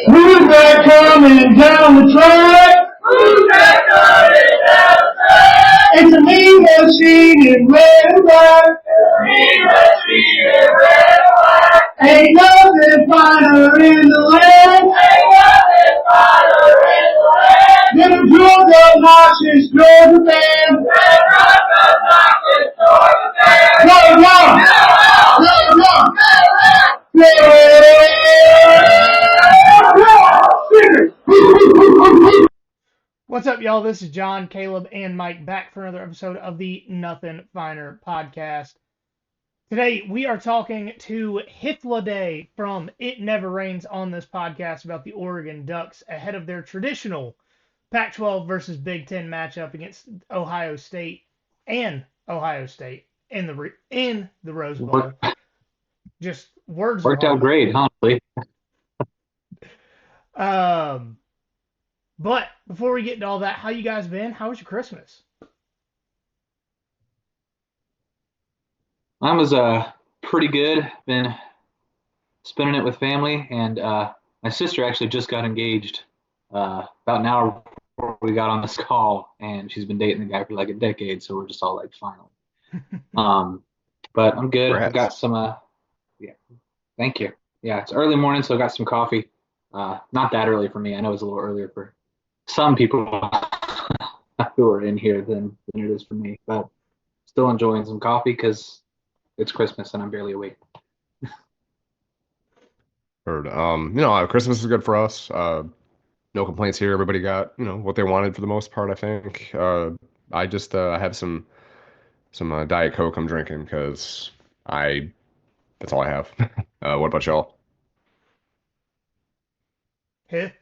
Who's that coming down the track? Who's that coming down the track? It's a mean machine in red and black. Mean machine in red and black. Ain't nothing finer in the land. Ain't nothing finer in the land. Than a drunk obnoxious Georgia band. Than a drunk obnoxious Georgia band. Go, go! Go, go! What's up, y'all? This is John, Caleb, and Mike back for another episode of the Nothing Finer podcast. Today, we are talking to Hythloday from It Never Rains on this podcast about the Oregon Ducks ahead of their traditional Pac-12 versus Big Ten matchup against Ohio State in the Rose Bowl. Just words worked out great, honestly. But before we get into all that, how you guys been? How was your Christmas? Mine was pretty good. Been spending it with family, and my sister actually just got engaged about an hour before we got on this call, and she's been dating the guy for like a decade, so we're just all like, finally. But I'm good. I've got some yeah, thank you. Yeah, it's early morning, so I got some coffee. Not that early for me. I know it's a little earlier for some people who are in here than it is for me, but still enjoying some coffee because it's Christmas and I'm barely awake. Heard. Christmas is good for us. No complaints here. Everybody got, what they wanted for the most part, I think. I just have some Diet Coke I'm drinking because that's all I have. What about y'all? Hey.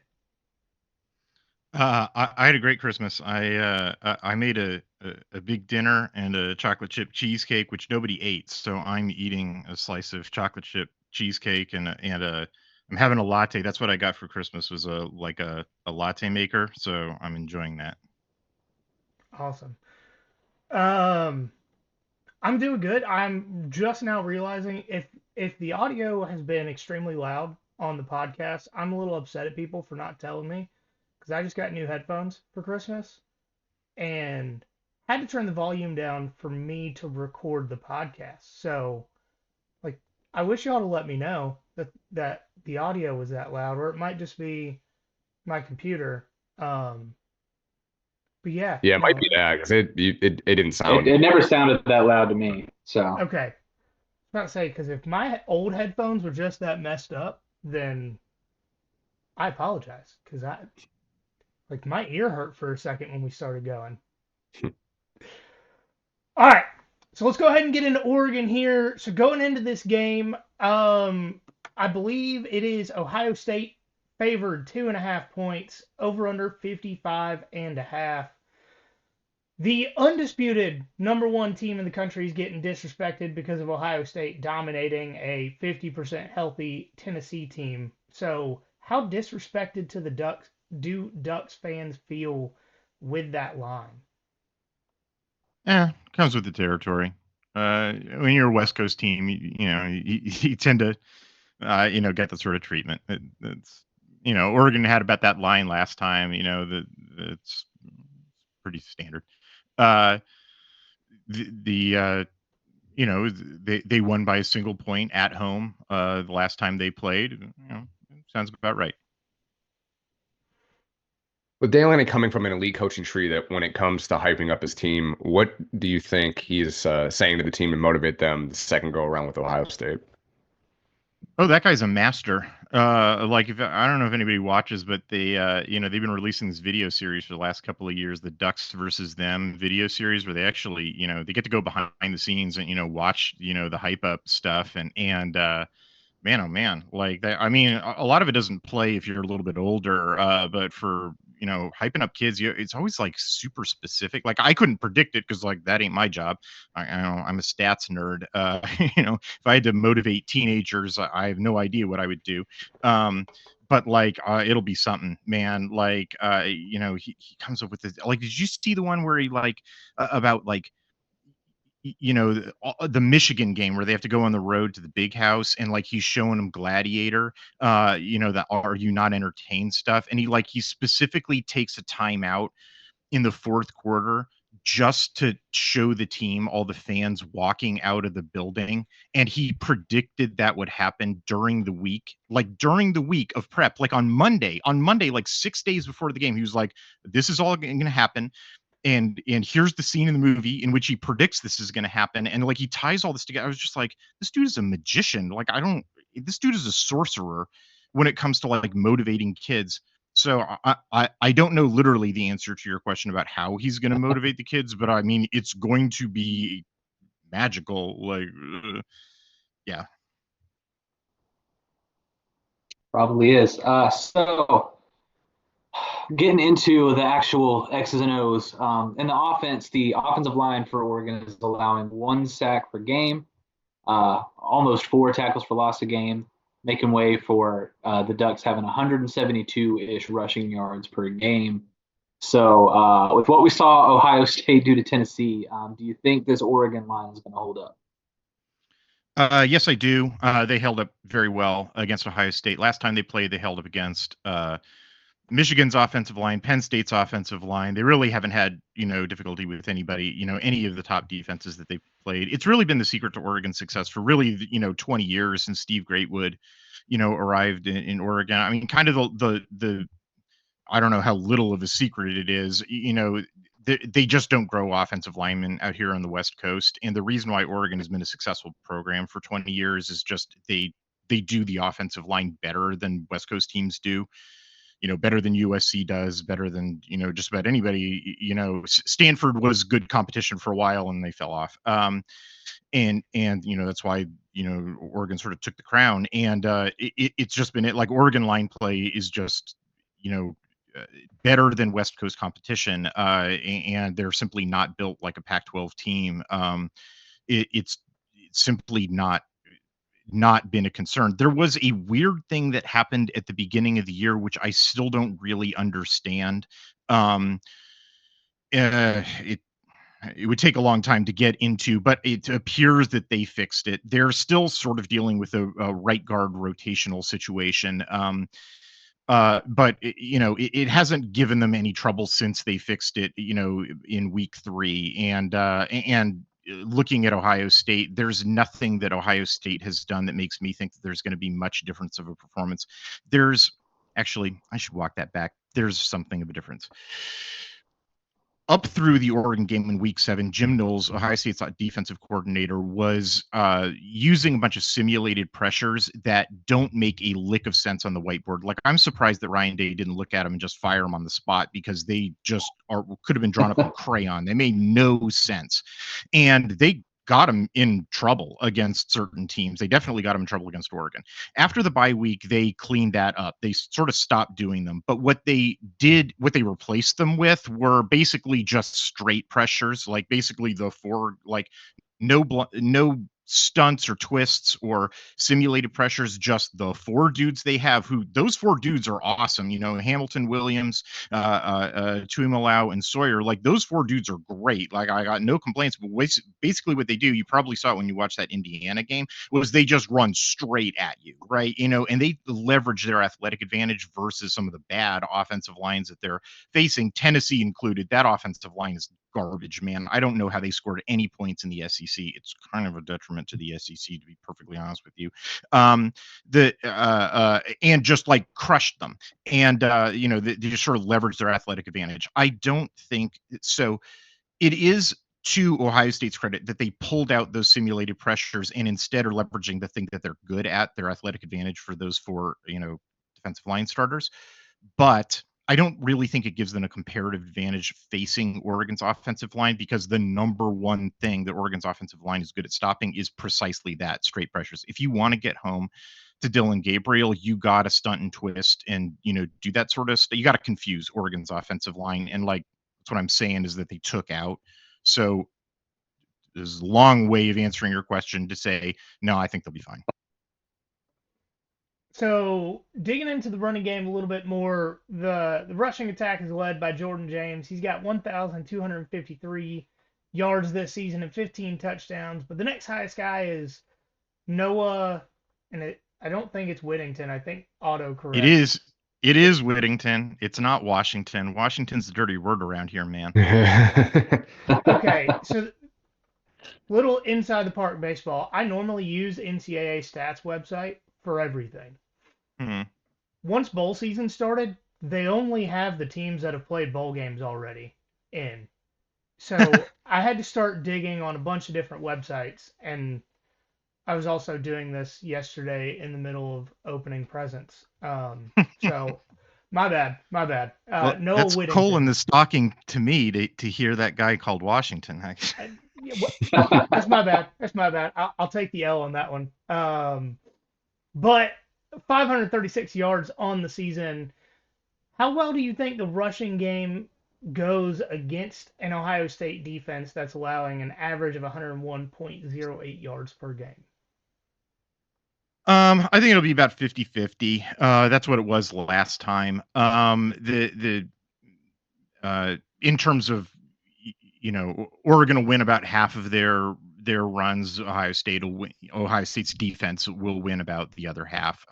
I had a great Christmas. I made a big dinner and a chocolate chip cheesecake, which nobody ate. So I'm eating a slice of chocolate chip cheesecake and I'm having a latte. That's what I got for Christmas was a latte maker. So I'm enjoying that. Awesome. I'm doing good. I'm just now realizing if the audio has been extremely loud on the podcast, I'm a little upset at people for not telling me. Because I just got new headphones for Christmas and had to turn the volume down for me to record the podcast. So, I wish y'all to let me know that the audio was that loud, or it might just be my computer. But yeah. Yeah, it might be that because it didn't sound. It never sounded that loud to me. So Okay. I was about to say, because if my old headphones were just that messed up, then I apologize. Because my ear hurt for a second when we started going. All right, so let's go ahead and get into Oregon here. So going into this game, I believe it is Ohio State favored 2.5 points, over under 55.5. The undisputed number one team in the country is getting disrespected because of Ohio State dominating a 50% healthy Tennessee team. So how disrespected to the Ducks do Ducks fans feel with that line? Comes with the territory. When you're a West Coast team, you tend to, get that sort of treatment. It's, Oregon had about that line last time. It's pretty standard. They won by a single point at home the last time they played. Sounds about right. With Dan Lanning coming from an elite coaching tree, that when it comes to hyping up his team, what do you think he's saying to the team to motivate them the second go around with Ohio State? Oh, that guy's a master. If I don't know if anybody watches, but they, they've been releasing this video series for the last couple of years, the Ducks versus Them video series, where they actually, they get to go behind the scenes and watch, the hype up stuff and man, oh man, like that. I mean, a lot of it doesn't play if you're a little bit older, but for hyping up kids, it's always like super specific. Like I couldn't predict it because like that ain't my job. I'm a stats nerd. If I had to motivate teenagers, I have no idea what I would do. But it'll be something, man. He comes up with this. Like, did you see the one where he about the Michigan game where they have to go on the road to the big house, and like he's showing them Gladiator, that Are You Not Entertained stuff, and he specifically takes a timeout in the fourth quarter just to show the team all the fans walking out of the building, and he predicted that would happen during the week of prep, like on Monday, like 6 days before the game. He was like, this is all going to happen, and here's the scene in the movie in which he predicts this is going to happen, and like he ties all this together. I was just like, this dude is a magician. Like, I don't this dude is a sorcerer when it comes to like motivating kids. So I don't know literally the answer to your question about how he's going to motivate the kids, but I mean, it's going to be magical. Like, yeah. Probably is. So getting into the actual X's and O's, in the offensive line for Oregon is allowing 1 sack per game, almost 4 tackles for loss a game, making way for the Ducks having 172-ish rushing yards per game. So with what we saw Ohio State do to Tennessee, do you think this Oregon line is going to hold up? Yes, I do. They held up very well against Ohio State. Last time they played, they held up against Michigan's offensive line, Penn State's offensive line. They really haven't had, difficulty with anybody, any of the top defenses that they've played. It's really been the secret to Oregon's success for really, 20 years since Steve Greatwood, arrived in Oregon. I mean, kind of the I don't know how little of a secret it is, they just don't grow offensive linemen out here on the West Coast. And the reason why Oregon has been a successful program for 20 years is just they do the offensive line better than West Coast teams do, better than USC does, better than, just about anybody. Stanford was good competition for a while and they fell off. And that's why, Oregon sort of took the crown. And it's just been like Oregon line play is just, better than West Coast competition. And they're simply not built like a Pac-12 team. It's simply not been a concern. There was a weird thing that happened at the beginning of the year, which I still don't really understand. It would take a long time to get into, but it appears that they fixed it. They're still sort of dealing with a right guard rotational situation. But it hasn't given them any trouble since they fixed it, in week 3. And looking at Ohio State, there's nothing that Ohio State has done that makes me think that there's going to be much difference of a performance. Actually, I should walk that back. There's something of a difference. Up through the Oregon game in week 7, Jim Knowles, Ohio State's defensive coordinator, was using a bunch of simulated pressures that don't make a lick of sense on the whiteboard. Like, I'm surprised that Ryan Day didn't look at them and just fire them on the spot, because they just could have been drawn up in crayon. They made no sense. And they got him in trouble against certain teams. They definitely got him in trouble against Oregon. After the bye week, they cleaned that up. They sort of stopped doing them. But what they replaced them with were basically just straight pressures, like basically the four, like no stunts or twists or simulated pressures, just the 4 dudes they have, who those 4 dudes are awesome. Hamilton, Williams, Tuimalau, and Sawyer. Like, those 4 dudes are great. Like, I got no complaints. But basically what they do, you probably saw it when you watched that Indiana game, was they just run straight at you, right? And they leverage their athletic advantage versus some of the bad offensive lines that they're facing, Tennessee included. That offensive line is garbage, man. I don't know how they scored any points in the SEC. It's kind of a detriment to the SEC, to be perfectly honest with you. And just like crushed them. And they just sort of leveraged their athletic advantage. I don't think so. It is to Ohio State's credit that they pulled out those simulated pressures and instead are leveraging the thing that they're good at, their athletic advantage, for those 4, defensive line starters. But I don't really think it gives them a comparative advantage facing Oregon's offensive line, because the number one thing that Oregon's offensive line is good at stopping is precisely that, straight pressures. If you want to get home to Dylan Gabriel, you got to stunt and twist and, do that sort of stuff. You got to confuse Oregon's offensive line. And like, that's what I'm saying, is that they took out. So there's a long way of answering your question to say, no, I think they'll be fine. So digging into the running game a little bit more, the rushing attack is led by Jordan James. He's got 1,253 yards this season and 15 touchdowns. But the next highest guy is Noah, and I don't think it's Whittington. I think It autocorrect. is. It is Whittington. It's not Washington. Washington's a dirty word around here, man. Okay, so little inside the park baseball. I normally use NCAA stats website for everything. Hmm. Once bowl season started, they only have the teams that have played bowl games already in. So I had to start digging on a bunch of different websites, and I was also doing this yesterday in the middle of opening presents. So my bad, my bad. Well, Noah that's coal in Whittington. the stocking to me to hear that guy called Washington. Yeah, that's my bad. That's my bad. I'll take the L on that one. But 536 yards on the season. How well do you think the rushing game goes against an Ohio State defense that's allowing an average of 101.08 yards per game? I think it'll be about 50-50. That's what it was last time. In terms of Oregon will win about half of their runs. Ohio State's defense will win about the other half.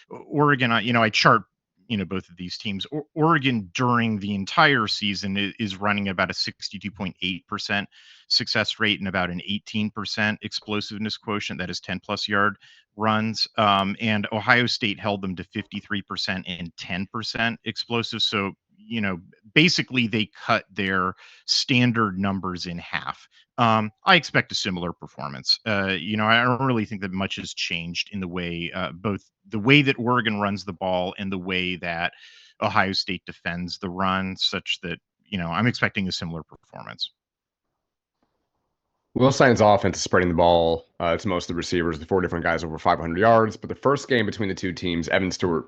Oregon, I chart both of these teams. Oregon during the entire season is running about a 62.8% success rate and about an 18% explosiveness quotient. That is 10 plus yard runs. And Ohio State held them to 53% and 10% explosive. So, basically they cut their standard numbers in half. I expect a similar performance. I don't really think that much has changed in the way, both the way that Oregon runs the ball and the way that Ohio State defends the run, such that, I'm expecting a similar performance. Will Stein's offense is spreading the ball to most of the receivers, the 4 different guys over 500 yards. But the first game between the two teams, Evan Stewart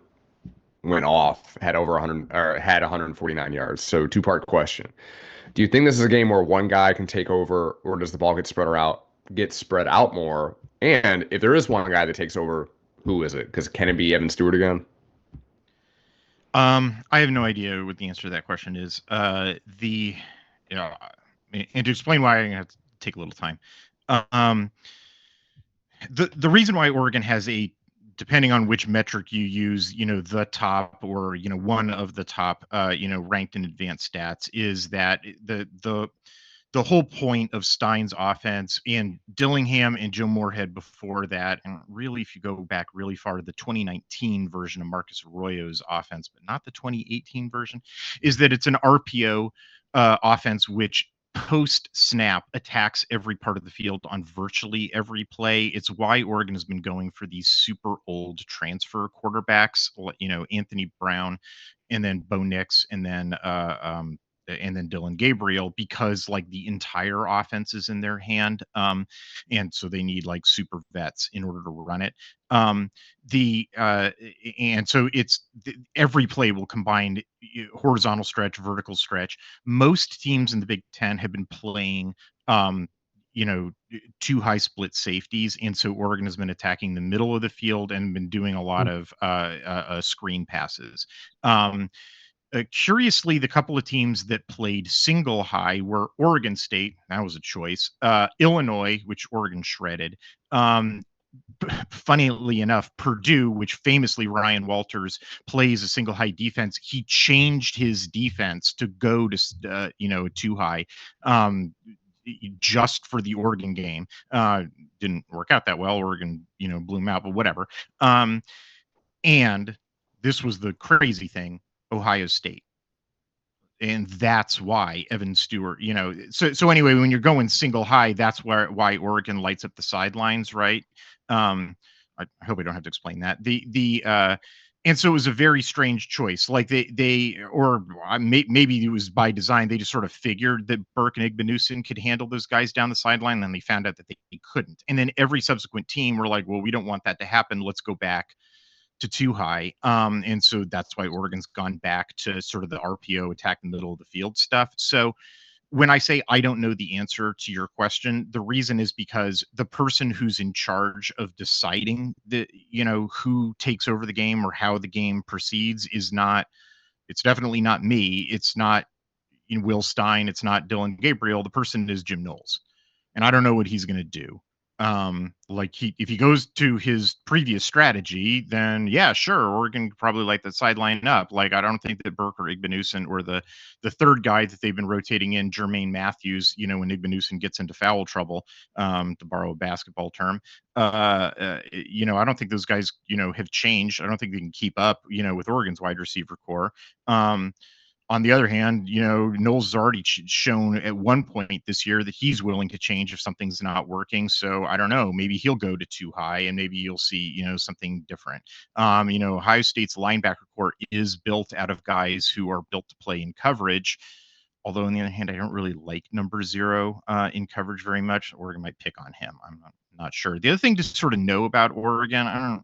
went off, had over 100 or had 149 yards. So two-part question: do you think this is a game where one guy can take over, or does the ball get spread out more? And if there is one guy that takes over, who is it? Because can it be Evan Stewart again? I have no idea what the answer to that question is. And to explain why, I'm gonna have to take a little time. The reason why Oregon has depending on which metric you use, the top or one of the top, ranked in advanced stats, is that the whole point of Stein's offense and Dillingham and Joe Moorhead before that, and really, if you go back really far, the 2019 version of Marcus Arroyo's offense, but not the 2018 version, is that it's an RPO offense which post snap attacks every part of the field on virtually every play. It's why Oregon has been going for these super old transfer quarterbacks, Anthony Brown, and then Bo Nix, and then Dylan Gabriel, because like the entire offense is in their hand. And so they need like super vets in order to run it. And so every play will combine horizontal stretch, vertical stretch. Most teams in the Big Ten have been playing, two high split safeties. And so Oregon has been attacking the middle of the field and been doing a lot of screen passes. Curiously, the couple of teams that played single high were Oregon State. That was a choice. Illinois, which Oregon shredded. Funnily enough, Purdue, which famously Ryan Walters plays a single high defense, he changed his defense to go to two high, just for the Oregon game. Didn't work out that well. Oregon, blew him out, but whatever. And this was the crazy thing: Ohio State. And that's why Evan Stewart, so anyway, when you're going single high, that's why Oregon lights up the sidelines, right? I hope I don't have to explain that. And so it was a very strange choice. Like maybe it was by design. They just sort of figured that Burke and Igbenusin could handle those guys down the sideline, and then they found out that they couldn't. And then every subsequent team were like, well, we don't want that to happen. Let's go back to too high. And so that's why Oregon's gone back to sort of the RPO, attack the middle of the field stuff. So when I say I don't know the answer to your question, the reason is because the person who's in charge of deciding who takes over the game or how the game proceeds it's definitely not me. It's not, Will Stein. It's not Dylan Gabriel. The person is Jim Knowles, and I don't know what he's going to do. If he goes to his previous strategy, then yeah, sure, Oregon could probably light the sideline up. Like, I don't think that Burke or Igbeneusen or the third guy that they've been rotating in, Jermaine Matthews, when Igbeneusen gets into foul trouble, to borrow a basketball term, I don't think those guys, have changed. I don't think they can keep up, with Oregon's wide receiver core. On the other hand, Knowles has already shown at one point this year that he's willing to change if something's not working. So I don't know, maybe he'll go to too high and maybe you'll see, something different. Ohio State's linebacker core is built out of guys who are built to play in coverage. Although on the other hand, I don't really like number 0 in coverage very much. Oregon might pick on him. I'm not sure. The other thing to sort of know about Oregon,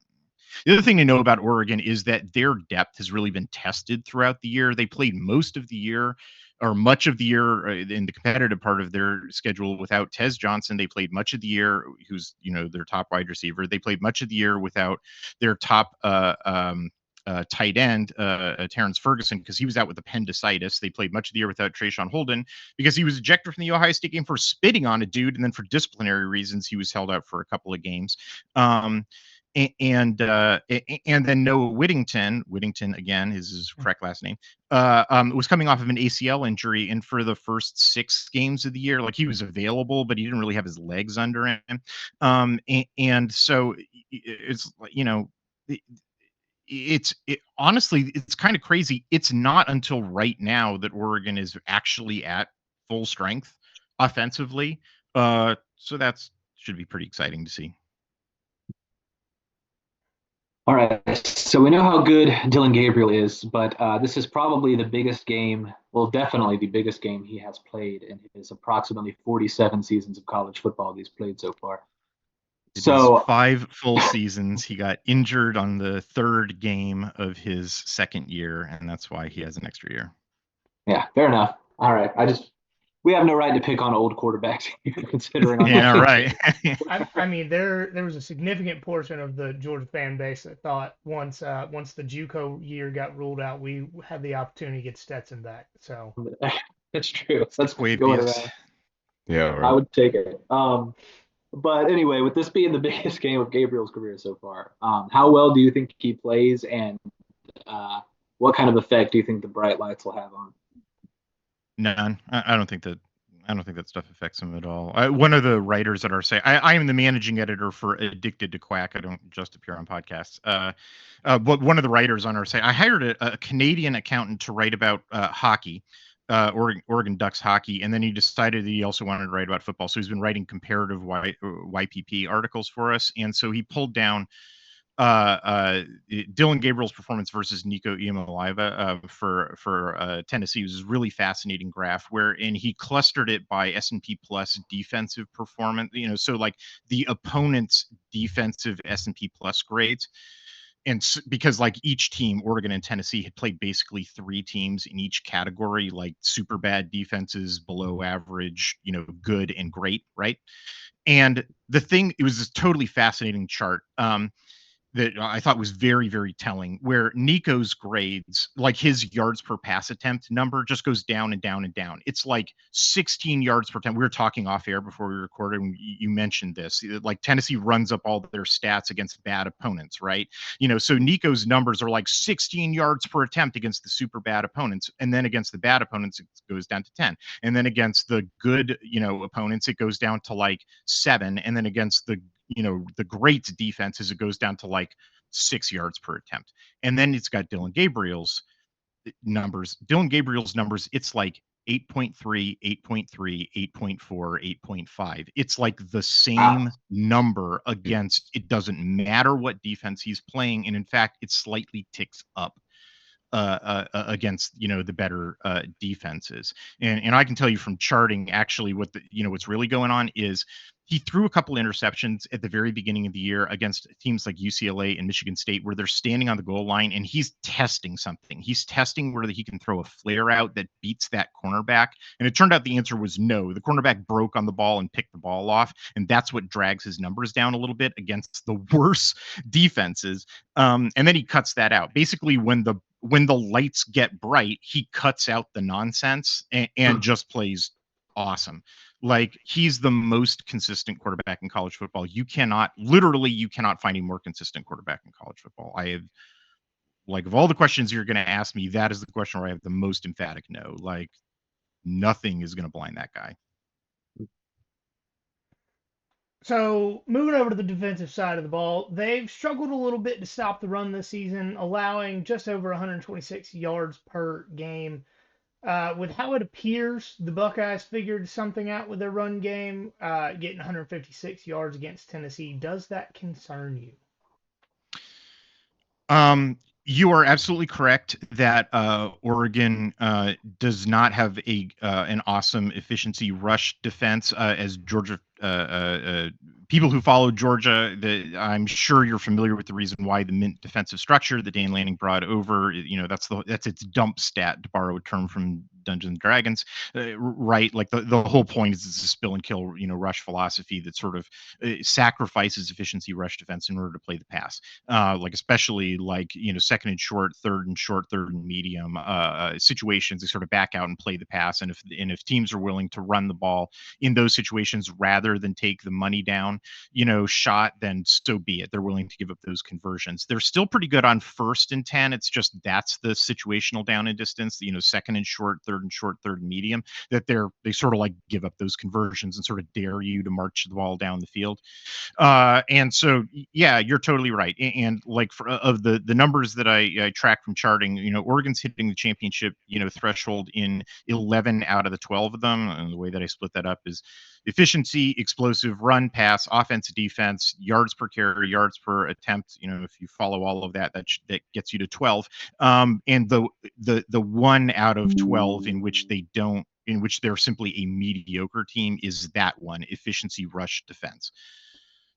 the other thing to know about Oregon is that their depth has really been tested throughout the year. They played most of the year or much of the year in the competitive part of their schedule without Tez Johnson. They played much of the year, who's, their top wide receiver. They played much of the year without their top tight end, Terrence Ferguson, because he was out with appendicitis. They played much of the year without Trayshawn Holden because he was ejected from the Ohio State game for spitting on a dude. And then for disciplinary reasons, he was held out for a couple of games. And then Noah Whittington again is his correct last name, was coming off of an ACL injury, and for the first 6 games of the year, like, he was available, but he didn't really have his legs under him. And so it's, honestly, it's kind of crazy. It's not until right now that Oregon is actually at full strength offensively. So that's should be pretty exciting to see. All right, so we know how good Dylan Gabriel is, but this is probably the biggest game, well, definitely the biggest game he has played in his approximately 47 seasons of college football he's played so far. So 5 full seasons. He got injured on the 3rd game of his 2nd year, and that's why he has an extra year. Yeah, fair enough. All right, we have no right to pick on old quarterbacks considering. Yeah, right. I mean, there was a significant portion of the Georgia fan base that thought once the JUCO year got ruled out, we had the opportunity to get Stetson back. So that's true. That's going around. Yeah, right. I would take it. But anyway, with this being the biggest game of Gabriel's career so far, how well do you think he plays, and what kind of effect do you think the bright lights will have on? None. I don't think that stuff affects him at all. One of the writers at our site, I am the managing editor for Addicted to Quack. I don't just appear on podcasts. But one of the writers on our site, I hired a Canadian accountant to write about hockey, Oregon Ducks hockey, and then he decided that he also wanted to write about football. So he's been writing comparative YPP articles for us, and so he pulled down Dylan Gabriel's performance versus Nico Iamaleava for Tennessee. It was a really fascinating graph wherein he clustered it by S&P Plus defensive performance. So like the opponent's defensive S&P Plus grades. And because like each team, Oregon and Tennessee, had played basically 3 teams in each category, like super bad defenses, below average, good and great, right? And it was this totally fascinating chart. That I thought was very, very telling, where Nico's grades, like his yards per pass attempt number, just goes down and down and down. It's like 16 yards per attempt. We were talking off air before we recorded, and you mentioned this. Like Tennessee runs up all their stats against bad opponents, right? So Nico's numbers are like 16 yards per attempt against the super bad opponents, and then against the bad opponents, it goes down to 10. And then against the good, opponents, it goes down to like 7. And then against the great defenses, it goes down to like 6 yards per attempt. And then it's got Dylan Gabriel's numbers. It's like 8.3, 8.3, 8.4, 8.5. It's like the same number against, it doesn't matter what defense he's playing. And in fact, it slightly ticks up against the better defenses. And I can tell you from charting, actually, what's really going on is he threw a couple interceptions at the very beginning of the year against teams like UCLA and Michigan State, where they're standing on the goal line, and he's testing something. He's testing whether he can throw a flare out that beats that cornerback. And it turned out the answer was no. The cornerback broke on the ball and picked the ball off, and that's what drags his numbers down a little bit against the worst defenses. And then he cuts that out. Basically, when when the lights get bright, he cuts out the nonsense and just plays awesome. Like, he's the most consistent quarterback in college football. You cannot find a more consistent quarterback in college football. I have, like, of all the questions you're going to ask me, that is the question where I have the most emphatic no. Like, nothing is going to blind that guy. So, moving over to the defensive side of the ball, they've struggled a little bit to stop the run this season, allowing just over 126 yards per game. With how it appears, the Buckeyes figured something out with their run game, getting 156 yards against Tennessee. Does that concern you? You are absolutely correct that Oregon does not have an awesome efficiency rush defense as Georgia. People who follow Georgia, I'm sure you're familiar with the reason why the mint defensive structure that Dan Lanning brought over. That's its dump stat, to borrow a term from Dungeons and Dragons, right? Like the whole point is it's a spill and kill, rush philosophy that sort of sacrifices efficiency rush defense in order to play the pass. Like, especially like, second and short, third and medium situations, they sort of back out and play the pass. And if teams are willing to run the ball in those situations rather than take the money down, shot, then so be it. They're willing to give up those conversions. They're still pretty good on 1st and 10. It's just that's the situational down and distance, second and short, third and medium, that they sort of like give up those conversions and sort of dare you to march the ball down the field. And so, yeah, you're totally right. And like, of the numbers that I track from charting, Oregon's hitting the championship, threshold in 11 out of the 12 of them. And the way that I split that up is efficiency, explosive, run, pass, offense, defense, yards per carry, yards per attempt. If you follow all of that, that gets you to 12. And the 1 out of 12 in which they're simply a mediocre team is that one, efficiency rush defense.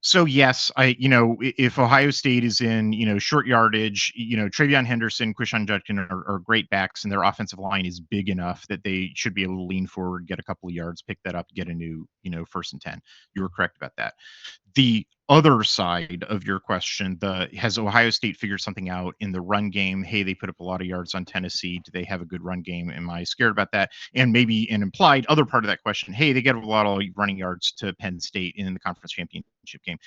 So yes, if Ohio State is in, short yardage, Travion Henderson, Quishon Judkins are great backs, and their offensive line is big enough that they should be able to lean forward, get a couple of yards, pick that up, get a new, 1st and 10. You were correct about that. The other side of your question, has Ohio State figured something out in the run game? Hey, they put up a lot of yards on Tennessee. Do they have a good run game? Am I scared about that? And maybe an implied other part of that question, hey, they get a lot of running yards to Penn State in the conference championship game.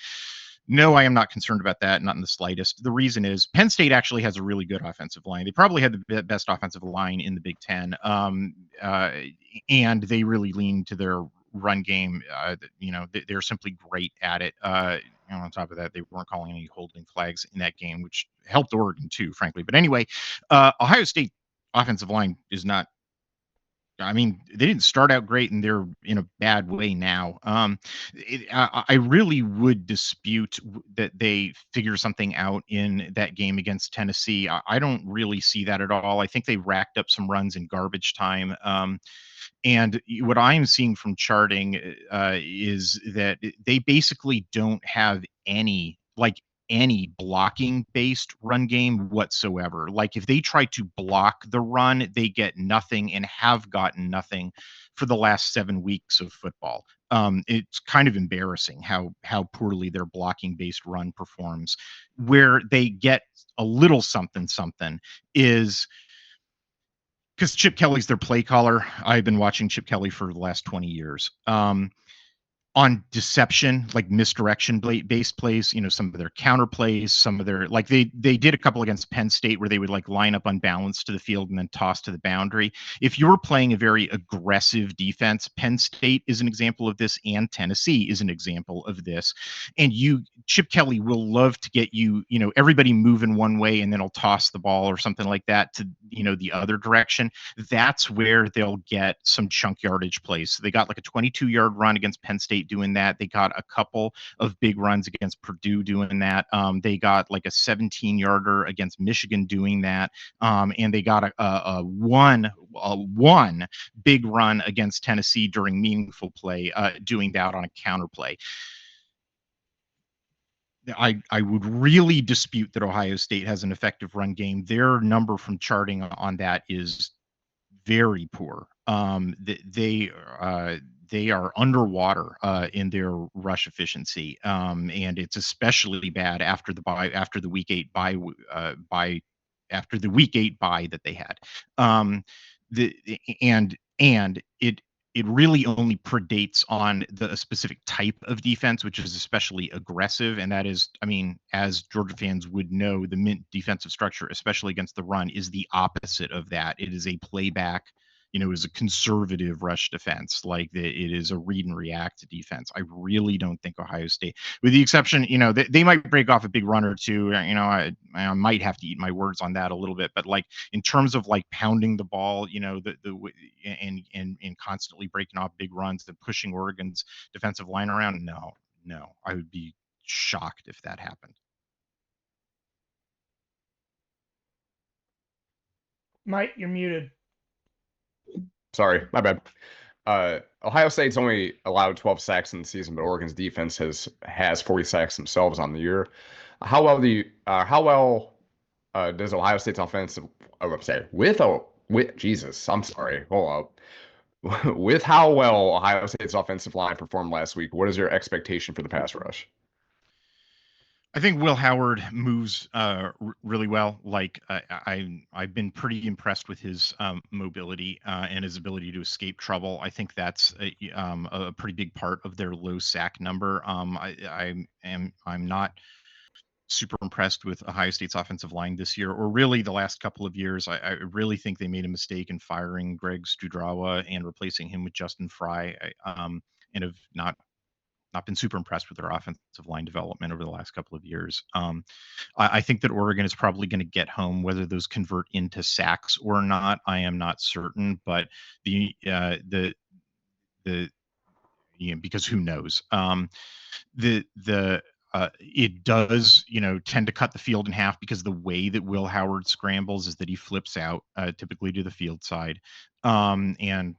No, I am not concerned about that, not in the slightest. The reason is Penn State actually has a really good offensive line. They probably had the best offensive line in the Big Ten, and they really lean to their run game. They're simply great at it. On top of that, they weren't calling any holding flags in that game, which helped Oregon too, frankly. But anyway, Ohio State offensive line is not. I mean, they didn't start out great, and they're in a bad way now. I really would dispute that they figure something out in that game against Tennessee. I don't really see that at all. I think they racked up some runs in garbage time. And what I'm seeing from charting is that they basically don't have any blocking based run game whatsoever. Like, if they try to block the run, they get nothing and have gotten nothing for the last 7 weeks of football. It's kind of embarrassing how poorly their blocking based run performs. Where they get a little something is because Chip Kelly's their play caller. I've been watching Chip Kelly for the last 20 years. On deception, like misdirection based plays, some of their counter plays, some of their, like, they did a couple against Penn State where they would like line up unbalanced to the field and then toss to the boundary. If you're playing a very aggressive defense, Penn State is an example of this, and Tennessee is an example of this. And Chip Kelly will love to get everybody moving one way and then he'll toss the ball or something like that to, the other direction. That's where they'll get some chunk yardage plays. So they got like a 22-yard run against Penn State doing that. They got a couple of big runs against Purdue doing that. They got like a 17-yarder against Michigan doing that. And they got a one big run against Tennessee during meaningful play, doing that on a counter play. I would really dispute that Ohio State has an effective run game. Their number from charting on that is very poor. They are underwater in their rush efficiency, and it's especially bad after the week 8 bye after the Week 8 bye that they had. The and it really only predates on a specific type of defense, which is especially aggressive. And that is, I mean, as Georgia fans would know, the Mint defensive structure, especially against the run, is the opposite of that. It is a playback, it is a conservative rush defense. Like it is a read and react defense. I really don't think Ohio State, with the exception, they might break off a big run or two. I might have to eat my words on that a little bit, but like in terms of like pounding the ball, and constantly breaking off big runs and pushing Oregon's defensive line around, no, I would be shocked if that happened. Mike, you're muted. Sorry, my bad. Ohio State's only allowed 12 sacks in the season, but Oregon's defense has 40 sacks themselves on the year. How well does Ohio State's offensive? Jesus, I'm sorry. Hold up. With how well Ohio State's offensive line performed last week, what is your expectation for the pass rush? I think Will Howard moves really well. Like I've been pretty impressed with his mobility and his ability to escape trouble. I think that's a pretty big part of their low sack number. I'm not super impressed with Ohio State's offensive line this year, or really the last couple of years. I really think they made a mistake in firing Greg Studrawa and replacing him with Justin Fry, and have not been super impressed with their offensive line development over the last couple of years. I think that Oregon is probably going to get home. Whether those convert into sacks or not, I am not certain. But because who knows? It does, tend to cut the field in half, because the way that Will Howard scrambles is that he flips out, typically to the field side, and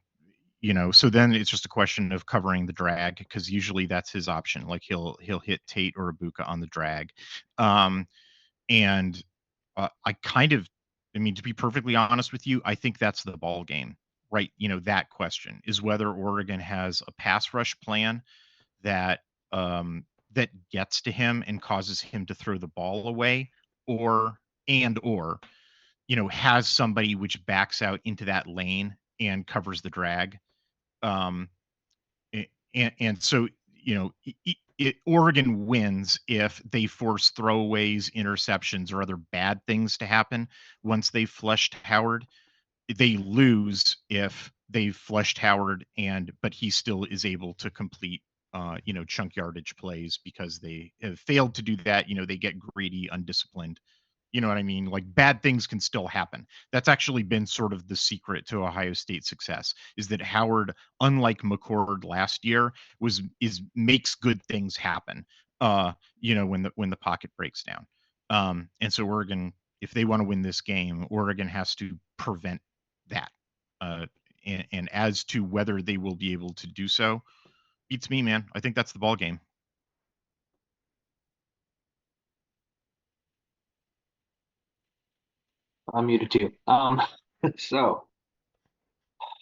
so then it's just a question of covering the drag, because usually that's his option. Like he'll hit Tate or Ibuka on the drag. And to be perfectly honest with you, I think that's the ball game, right? That question is whether Oregon has a pass rush plan that that gets to him and causes him to throw the ball away, or has somebody which backs out into that lane and covers the drag. And so Oregon wins if they force throwaways, interceptions, or other bad things to happen once they've flushed Howard. They lose if they've flushed Howard but he still is able to complete chunk yardage plays, because they have failed to do that. They get greedy, undisciplined. You know what I mean? Like bad things can still happen. That's actually been sort of the secret to Ohio State's success, is that Howard, unlike McCord last year, makes good things happen. When the pocket breaks down. And so Oregon, if they want to win this game, Oregon has to prevent that. And as to whether they will be able to do so, beats me, man. I think that's the ball game. I'm muted too. So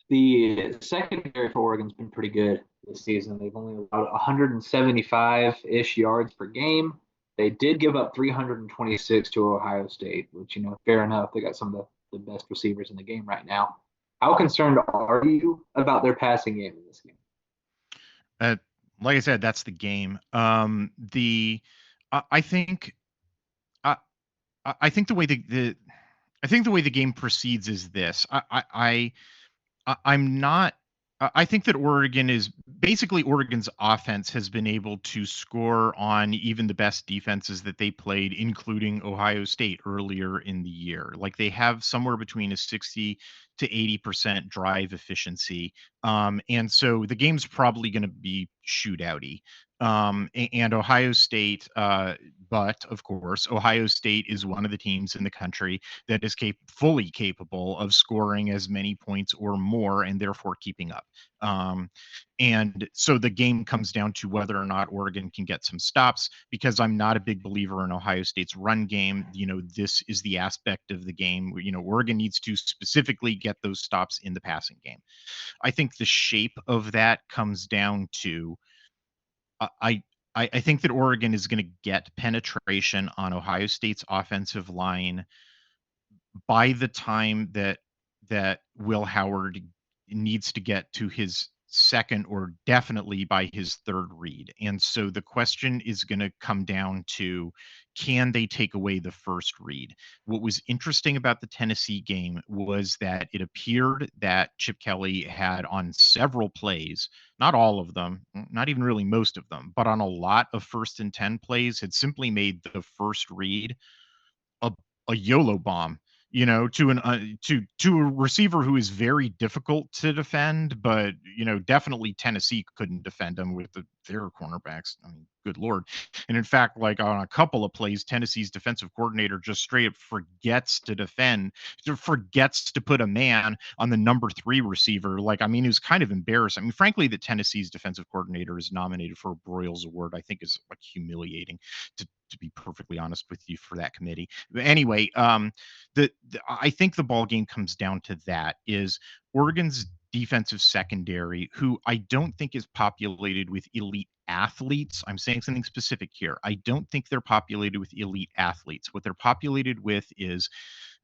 the secondary for Oregon's been pretty good this season. They've only allowed 175-ish yards per game. They did give up 326 to Ohio State, which, fair enough. They got some of the best receivers in the game right now. How concerned are you about their passing game in this game? Like I said, that's the game. I think the way the way the game proceeds is this. I think that Oregon's offense has been able to score on even the best defenses that they played, including Ohio State earlier in the year. Like they have somewhere between a 60 to 80% drive efficiency. And so the game's probably going to be shootouty. And Ohio State, but of course, Ohio State is one of the teams in the country that is fully capable of scoring as many points or more, and therefore keeping up. And so the game comes down to whether or not Oregon can get some stops, because I'm not a big believer in Ohio State's run game. This is the aspect of the game where, Oregon needs to specifically get those stops in the passing game. I think the shape of that comes down to, I think that Oregon is going to get penetration on Ohio State's offensive line by the time that Will Howard needs to get to his second, or definitely by his third read. And so the question is going to come down to, can they take away the first read? What was interesting about the Tennessee game was that it appeared that Chip Kelly had, on several plays, not all of them, not even really most of them, but on a lot of 1st and 10 plays, had simply made the first read a a YOLO bomb, to an to a receiver who is very difficult to defend, but definitely Tennessee couldn't defend him with their cornerbacks. I mean, good lord. And in fact, like on a couple of plays, Tennessee's defensive coordinator just straight up forgets to defend, forgets to put a man on the number 3 receiver. Like, I mean, it was kind of embarrassing. I mean, frankly, that Tennessee's defensive coordinator is nominated for a Broyles Award, I think, is like humiliating, to be perfectly honest with you, for that committee. But anyway, I think the ball game comes down to that, is Oregon's defensive secondary, who I don't think is populated with elite athletes. I'm saying something specific here. I don't think they're populated with elite athletes. What they're populated with is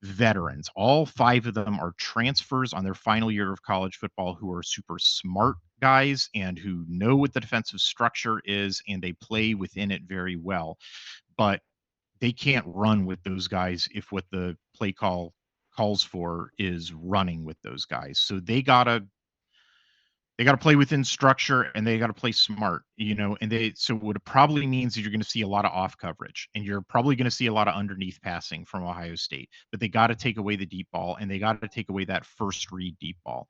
veterans. All 5 of them are transfers on their final year of college football, who are super smart guys and who know what the defensive structure is, and they play within it very well. But they can't run with those guys if what the play call calls for is running with those guys. So they gotta play within structure, and they gotta play smart, and so what it probably means is you're gonna see a lot of off coverage, and you're probably gonna see a lot of underneath passing from Ohio State. But they gotta take away the deep ball, and they gotta take away that first read deep ball.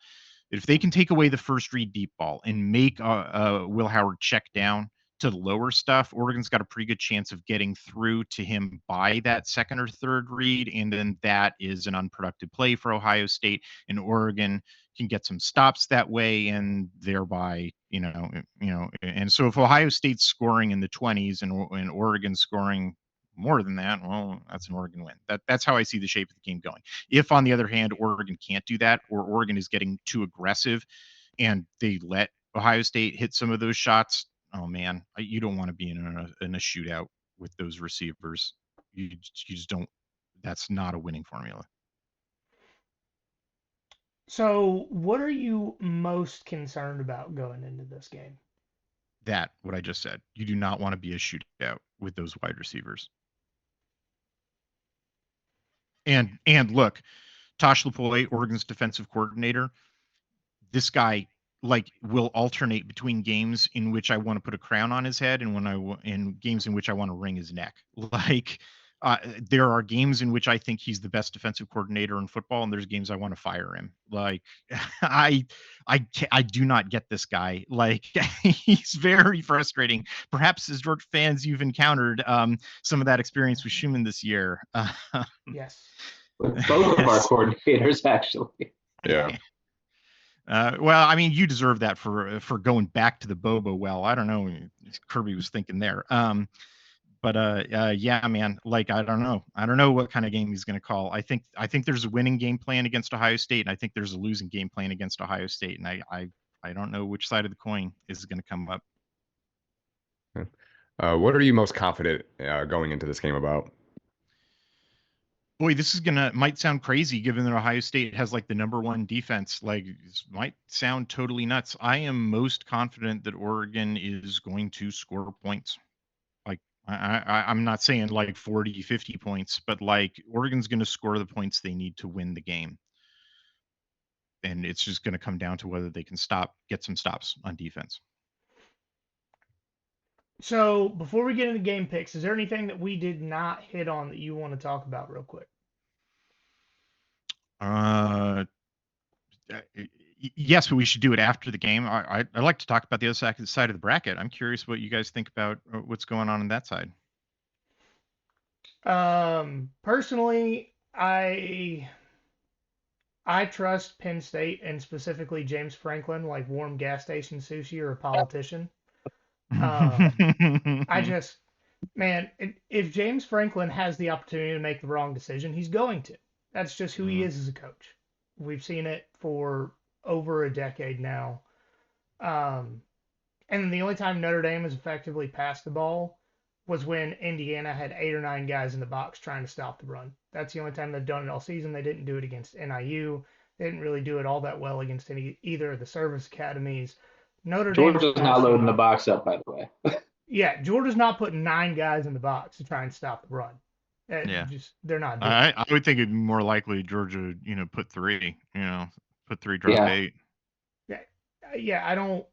If they can take away the first read deep ball and make Will Howard check down to the lower stuff, Oregon's got a pretty good chance of getting through to him by that second or third read, and then that is an unproductive play for Ohio State, and Oregon can get some stops that way, and thereby, and so if Ohio State's scoring in the 20s and Oregon's scoring more than that, well, that's an Oregon win. That's how I see the shape of the game going. If, on the other hand, Oregon can't do that, or Oregon is getting too aggressive and they let Ohio State hit some of those shots, oh man, you don't want to be in a shootout with those receivers. You just don't. That's not a winning formula. So, what are you most concerned about going into this game? That, what I just said. You do not want to be a shootout with those wide receivers. And look, Tosh Lupoi, Oregon's defensive coordinator, this guy will alternate between games in which I want to put a crown on his head and in games in which I want to wring his neck. There are games in which I think he's the best defensive coordinator in football, and there's games I want to fire him. I do not get this guy. He's very frustrating. Perhaps, as Georgia fans, you've encountered some of that experience with Schumann this year. Yes. With both of our coordinators, actually. Yeah. Well, I mean, you deserve that for going back to the Bobo well. I don't know what Kirby was thinking there. Yeah, man, I don't know. I don't know what kind of game he's going to call. I think there's a winning game plan against Ohio State, and I think there's a losing game plan against Ohio State, and I don't know which side of the coin is going to come up. What are you most confident going into this game about? Boy, this might sound crazy given that Ohio State has the number 1 defense. This might sound totally nuts. I am most confident that Oregon is going to score points. I'm not saying 40, 50 points, but Oregon's going to score the points they need to win the game. And it's just going to come down to whether they can get some stops on defense. So, before we get into game picks, is there anything that we did not hit on that you want to talk about real quick? Yes, but we should do it after the game. I'd like to talk about the other side of the bracket. I'm curious what you guys think about what's going on that side. Personally, I trust Penn State, and specifically James Franklin, like warm gas station sushi or a politician. Man, if James Franklin has the opportunity to make the wrong decision, he's going to. That's just who he is as a coach. We've seen it for over a decade now. And the only time Notre Dame has effectively passed the ball was when Indiana had 8 or 9 guys in the box trying to stop the run. That's the only time they've done it all season. They didn't do it against NIU. They didn't really do it all that well against either of the service academies. Notre Dame's Georgia's not loading the box up, by the way. Yeah, Georgia's not putting 9 guys in the box to try and stop the run. Yeah. They're not doing it. I would think it'd be more likely Georgia, put 3, put 3, drop 8. Yeah, I don't.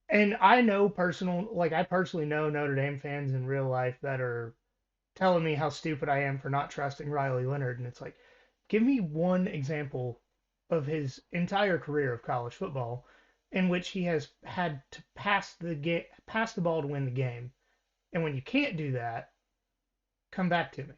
And I personally know Notre Dame fans in real life that are telling me how stupid I am for not trusting Riley Leonard. And it's like, give me one example of his entire career of college football in which he has had to pass the ball to win the game. And when you can't do that, come back to me.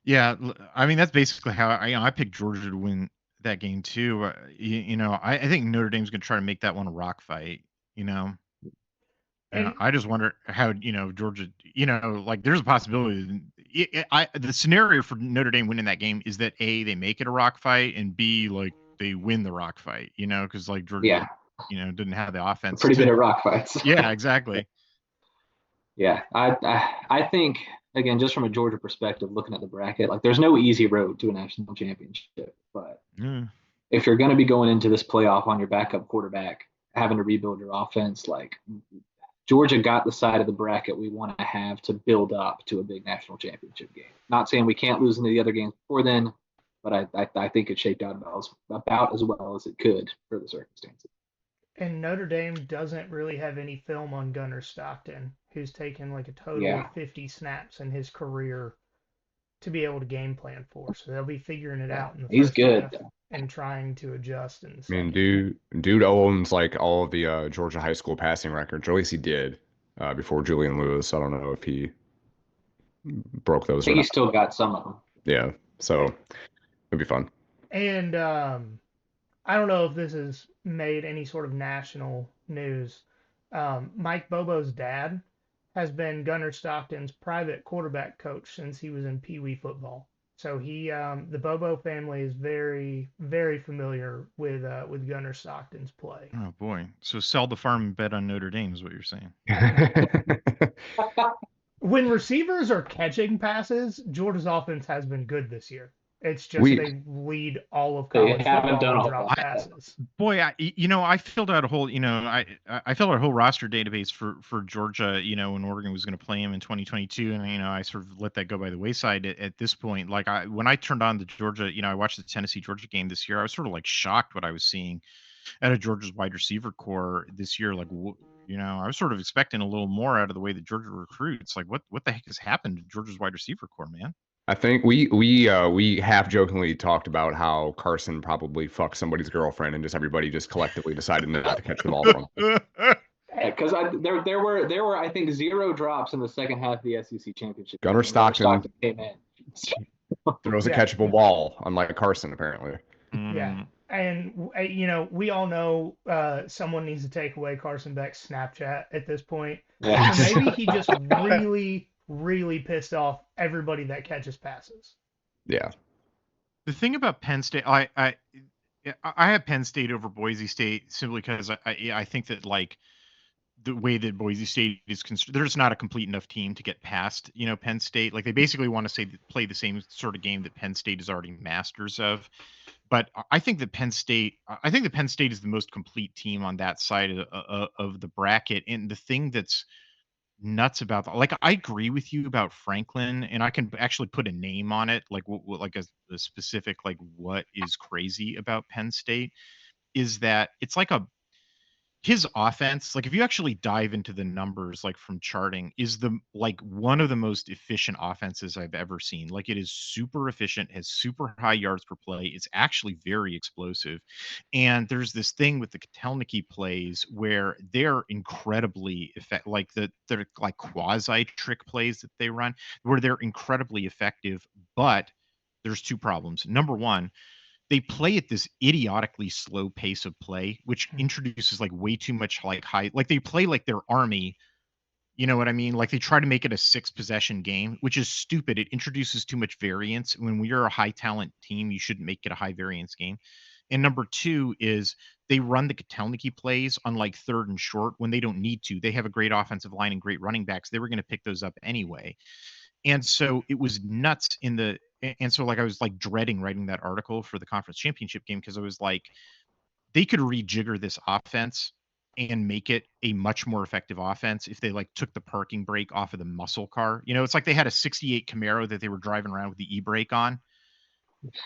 Yeah, I mean that's basically how I picked Georgia to win that game too. I think Notre Dame's going to try to make that one a rock fight. And I just wonder how Georgia. Like there's a possibility. The scenario for Notre Dame winning that game is that A, they make it a rock fight, and B, like they win the rock fight. Because like Georgia, didn't have the offense. Pretty good at rock fights. Yeah, exactly. Yeah, I think again, just from a Georgia perspective, looking at the bracket, like there's no easy road to a national championship. But if you're going to be going into this playoff on your backup quarterback, having to rebuild your offense, like Georgia got the side of the bracket we want to have to build up to a big national championship game. Not saying we can't lose into the other games before then, but I think it shaped out about as well as it could for the circumstances. And Notre Dame doesn't really have any film on Gunnar Stockton, who's taken like a total of 50 snaps in his career to be able to game plan for. So they'll be figuring it out in the He's first good half and trying to adjust. And I mean, dude owns like all of the Georgia high school passing records, or at least he did before Julian Lewis. I don't know if he broke those. I think he still got some of them. Yeah, so it'd be fun. And I don't know if this has made any sort of national news. Mike Bobo's dad has been Gunnar Stockton's private quarterback coach since he was in Pee Wee football. So the Bobo family is very, very familiar with Gunnar Stockton's play. Oh boy! So sell the farm and bet on Notre Dame is what you're saying. When receivers are catching passes, Georgia's offense has been good this year. It's just they lead all of college football and drop passes. Boy, I filled out a whole, I filled out a whole roster database for Georgia, when Oregon was going to play him in 2022, and I sort of let that go by the wayside at this point. Like when I turned on the Georgia, I watched the Tennessee Georgia game this year. I was sort of like shocked what I was seeing out of Georgia's wide receiver core this year. Like, I was sort of expecting a little more out of the way that Georgia recruits. Like, what the heck has happened to Georgia's wide receiver core, man? I think we half jokingly talked about how Carson probably fucked somebody's girlfriend and just everybody just collectively decided not to catch the ball from him. Because there were I think 0 drops in the second half of the SEC championship. Gunnar Stockton came in. Throws a catchable ball, unlike Carson apparently. Yeah, and we all know someone needs to take away Carson Beck's Snapchat at this point. Yeah. So maybe he just really pissed off everybody that catches passes. Yeah. The thing about Penn State, I have Penn State over Boise State simply because I think that like the way that Boise State is constructed, there's not a complete enough team to get past, Penn State. Like they basically want to play the same sort of game that Penn State is already masters of. But I think that Penn State is the most complete team on that side of the bracket. And the thing that's nuts about that, like I agree with you about Franklin, and I can actually put a name on it, like like a specific, like what is crazy about Penn State is that it's like his offense, like if you actually dive into the numbers, like from charting, is one of the most efficient offenses I've ever seen. Like it is super efficient, has super high yards per play. It's actually very explosive. And there's this thing with the Kotelnicki plays where they're incredibly effective, like they're like quasi trick plays that they run, where they're incredibly effective. But there's 2 problems. Number one, they play at this idiotically slow pace of play, which introduces like way too much like they play like their Army. You know what I mean? Like they try to make it a 6 possession game, which is stupid. It introduces too much variance. When we are a high talent team, you shouldn't make it a high variance game. And number two is they run the Kotelnicki plays on like third and short when they don't need to. They have a great offensive line and great running backs. They were going to pick those up anyway. And so it was nuts and so like I was like dreading writing that article for the conference championship game because I was like, they could rejigger this offense and make it a much more effective offense if they like took the parking brake off of the muscle car. It's like they had a 68 Camaro that they were driving around with the e-brake on.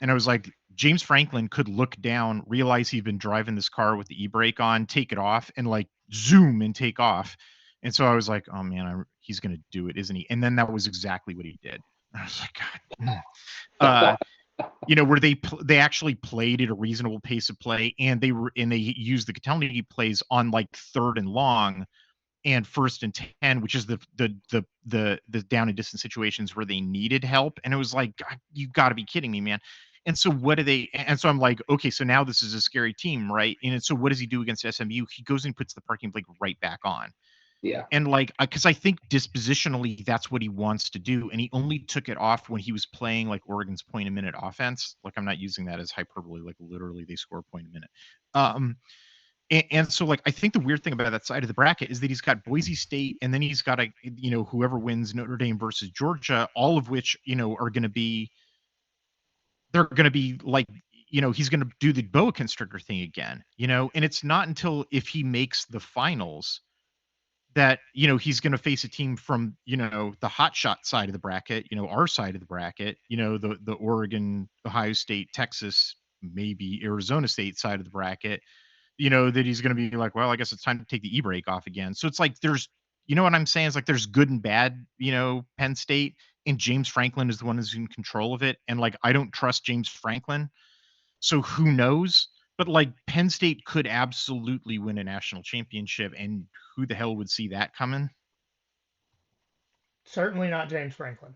And I was like, James Franklin could look down, realize he'd been driving this car with the e-brake on, take it off, and like zoom and take off. And so I was like, oh man, he's going to do it, isn't he? And then that was exactly what he did. I was like, God. Where they actually played at a reasonable pace of play, and they used the Kotelnicki plays on like third and long and first and 10, which is the down and distance situations where they needed help. And it was like, God, you got to be kidding me, man. And so and so I'm like, okay, so now this is a scary team, right? And so what does he do against SMU? He goes and puts the parking brake right back on. Yeah. And like, because I think dispositionally, that's what he wants to do. And he only took it off when he was playing like Oregon's point a minute offense. Like, I'm not using that as hyperbole, like literally they score a point a minute. And so like, I think the weird thing about that side of the bracket is that he's got Boise State, and then he's got whoever wins Notre Dame versus Georgia, all of which, are going to be, they're going to be like, he's going to do the boa constrictor thing again, and it's not until if he makes the finals that he's going to face a team from the hotshot side of the bracket, our side of the bracket, the Oregon, Ohio State, Texas, maybe Arizona State side of the bracket, that he's going to be like, well, I guess it's time to take the e-brake off again. So it's like there's, what I'm saying is like there's good and bad, Penn State, and James Franklin is the one who's in control of it, and like I don't trust James Franklin, so who knows. But like Penn State could absolutely win a national championship, and who the hell would see that coming? Certainly not James Franklin.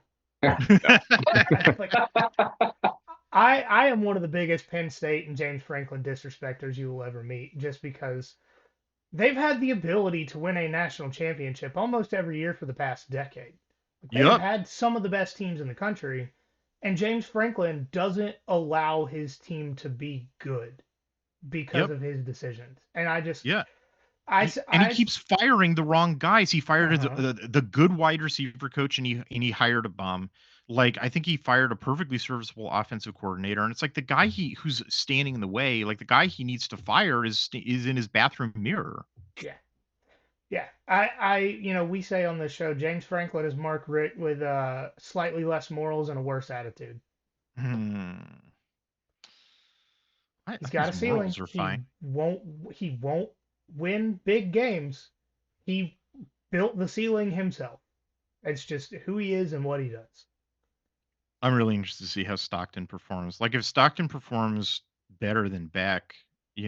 I am one of the biggest Penn State and James Franklin disrespecters you will ever meet, just because they've had the ability to win a national championship almost every year for the past decade. They've had some of the best teams in the country, and James Franklin doesn't allow his team to be good because of his decisions. And I just he keeps firing the wrong guys. He fired the good wide receiver coach, and he hired a bum. Like, I think he fired a perfectly serviceable offensive coordinator, and it's like the guy who's standing in the way, like the guy he needs to fire is in his bathroom mirror. Yeah. I we say on this show, James Franklin is Mark Richt with slightly less morals and a worse attitude. He's got a ceiling. He won't win big games. He built the ceiling himself. It's just who he is and what he does. I'm really interested to see how Stockton performs. Like, if Stockton performs better than Beck,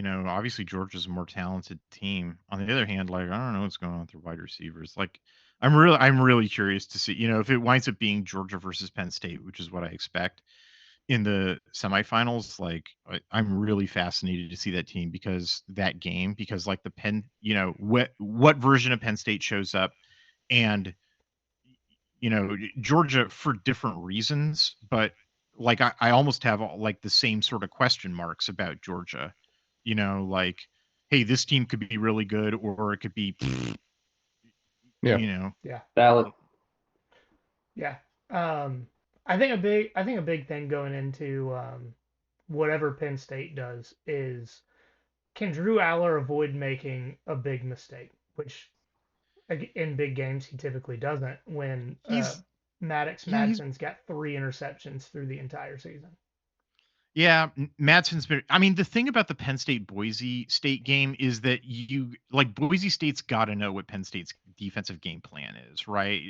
obviously Georgia's a more talented team. On the other hand, like, I don't know what's going on with their wide receivers. Like, I'm really curious to see, if it winds up being Georgia versus Penn State, which is what I expect in the semifinals. Like, I'm really fascinated to see that team because like the Penn, what version of Penn State shows up, and Georgia for different reasons, but like I almost have like the same sort of question marks about Georgia, like, hey, this team could be really good, or it could be, valid. Yeah. I think a big thing going into whatever Penn State does is, can Drew Aller avoid making a big mistake, which in big games he typically doesn't, when Madsen's got 3 interceptions through the entire season. Yeah, Madsen's been. I mean, the thing about the Penn State Boise State game is that Boise State's got to know what Penn State's defensive game plan is, right?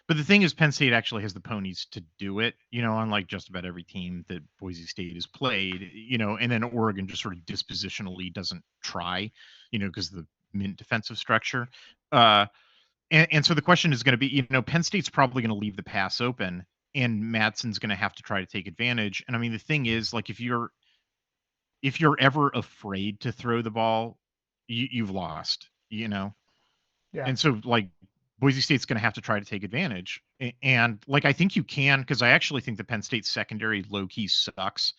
But the thing is, Penn State actually has the ponies to do it, unlike just about every team that Boise State has played, and then Oregon just sort of dispositionally doesn't try, because the mint defensive structure. And so the question is going to be, Penn State's probably going to leave the pass open, and Madsen's going to have to try to take advantage. And I mean, the thing is, like, if you're ever afraid to throw the ball, you've lost, Yeah. And so, like, Boise State's going to have to try to take advantage. And like, I think you can, because I actually think the Penn State secondary low key sucks.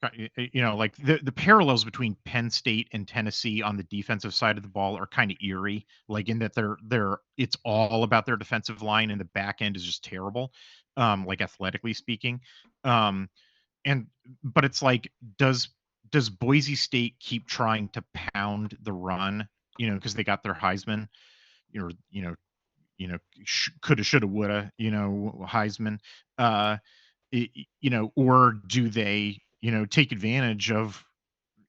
like the parallels between Penn State and Tennessee on the defensive side of the ball are kind of eerie, like in that it's all about their defensive line and the back end is just terrible, like athletically speaking. Um, and but it's like, does Boise State keep trying to pound the run, because they got their Heisman, you know, coulda, shoulda, woulda, Heisman, uh, or do they, take advantage of,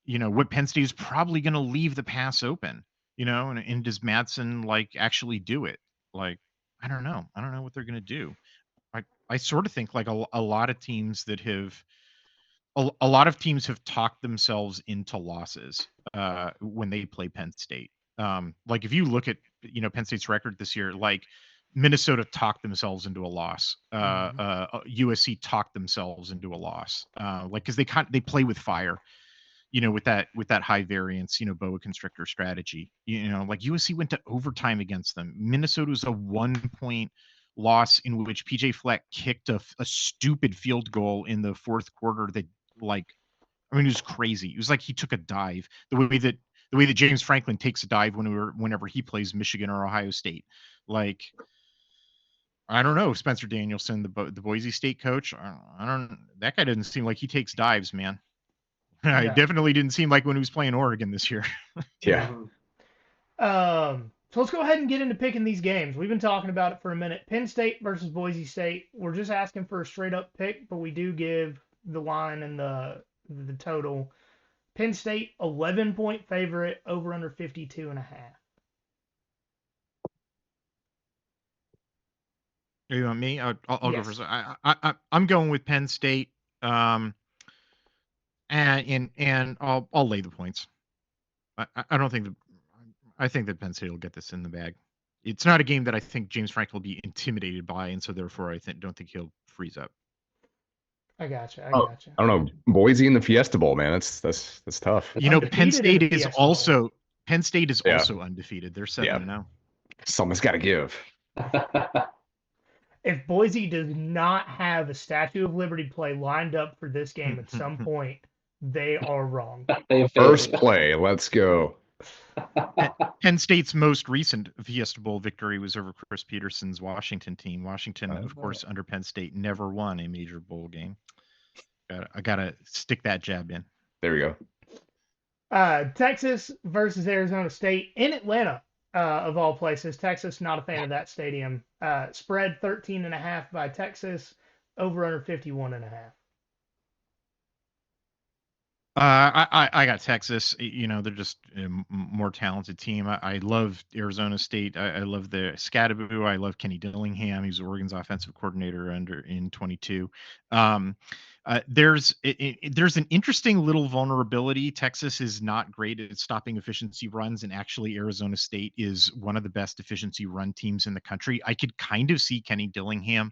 what Penn State is probably going to leave the pass open, and does Madsen like actually do it? Like, I don't know. I don't know what they're going to do. I sort of think like a lot of teams that have a lot of teams have talked themselves into losses when they play Penn State. Like if you look at Penn State's record this year, like Minnesota talked themselves into a loss. USC talked themselves into a loss. Like because they play with fire, with that high variance, boa constrictor strategy. Like USC went to overtime against them. Minnesota was a 1-point loss in which PJ Fleck kicked a stupid field goal in the fourth quarter that, like, I mean, it was crazy. It was like he took a dive the way that James Franklin takes a dive whenever he plays Michigan or Ohio State. Like, I don't know, Spencer Danielson, the Boise State coach. I don't. That guy doesn't seem like he takes dives, man. Yeah. It definitely didn't seem like when he was playing Oregon this year. Yeah. So let's go ahead and get into picking these games. We've been talking about it for a minute. Penn State versus Boise State. We're just asking for a straight up pick, but we do give the line and the total. Penn State 11-point favorite, over under 52.5. You want me? I'll go Yes. first. I'm going with Penn State. And I'll lay the points. I don't think I think that Penn State will get this in the bag. It's not a game that I think James Franklin will be intimidated by, and so therefore I don't think he'll freeze up. I gotcha. I don't know. Boise in the Fiesta Bowl, man. That's tough. Penn State is Fiesta also Bowl. Penn State is also undefeated. They're 7-0. Someone's got to give. If Boise does not have a Statue of Liberty play lined up for this game at some point, they are wrong. First play, let's go. Penn State's most recent Fiesta Bowl victory was over Chris Peterson's Washington team. Washington, of course, under Penn State, never won a major bowl game. I gotta stick that jab in. There we go. Texas versus Arizona State in Atlanta, of all places. Texas, not a fan of that stadium. Spread 13.5 by Texas, over under 51.5. I got Texas. They're just a more talented team. I love Arizona State. I love the Scadaboo. I love Kenny Dillingham. He's Oregon's offensive coordinator in 22. There's an interesting little vulnerability. Texas is not great at stopping efficiency runs, and actually Arizona State is one of the best efficiency run teams in the country. I could kind of see Kenny Dillingham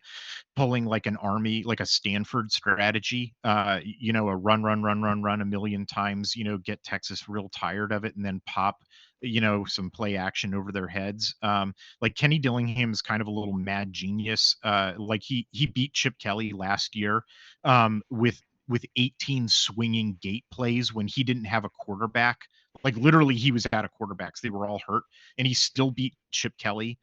pulling like an Army, like a Stanford strategy, a run a million times, get Texas real tired of it and then pop, some play action over their heads. Like Kenny Dillingham is kind of a little mad genius. Like he beat Chip Kelly last year with 18 swinging gate plays when he didn't have a quarterback. Like literally he was out of quarterbacks. They were all hurt and he still beat Chip Kelly